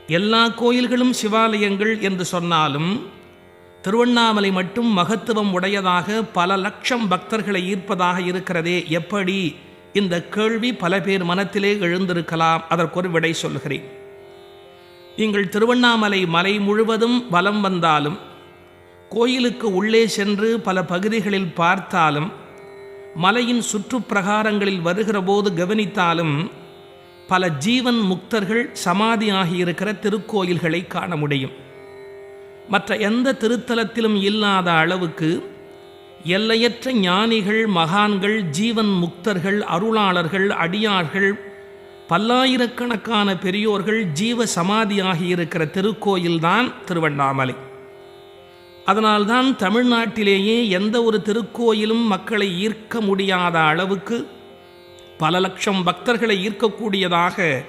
எல்லா கோயில்களும் சிவாலயங்கள் என்று சொன்னாலும் திருவண்ணாமலை மட்டும் மகத்துவம் உடையதாக பல லட்சம் பக்தர்களை ஈர்ப்பதாக இருக்கிறதே எப்படி? இந்த கேள்வி பல பேர் மனத்திலே எழுந்திருக்கலாம். அதற்கொரு விடை சொல்கிறேன். நீங்கள் திருவண்ணாமலை மலை முழுவதும் வலம் வந்தாலும், கோயிலுக்கு உள்ளே சென்று பல பகுதிகளில் பார்த்தாலும், மலையின் சுற்றுப்பிரகாரங்களில் வருகிற போது கவனித்தாலும் பல ஜீவன் முக்தர்கள் சமாதியாகியிருக்கிற திருக்கோயில்களை காண முடியும். மற்ற எந்த திருத்தலத்திலும் இல்லாத அளவுக்கு எல்லையற்ற ஞானிகள், மகான்கள், ஜீவன் முக்தர்கள், அருளாளர்கள், அடியார்கள், பல்லாயிரக்கணக்கான பெரியோர்கள் ஜீவ சமாதியாகியிருக்கிற திருக்கோயில்தான் திருவண்ணாமலை. அதனால்தான் தமிழ்நாட்டிலேயே எந்த ஒரு திருக்கோயிலும் மக்களை ஈர்க்க முடியாத அளவுக்கு பல லட்சம் பக்தர்களை ஈர்க்கக்கூடியதாக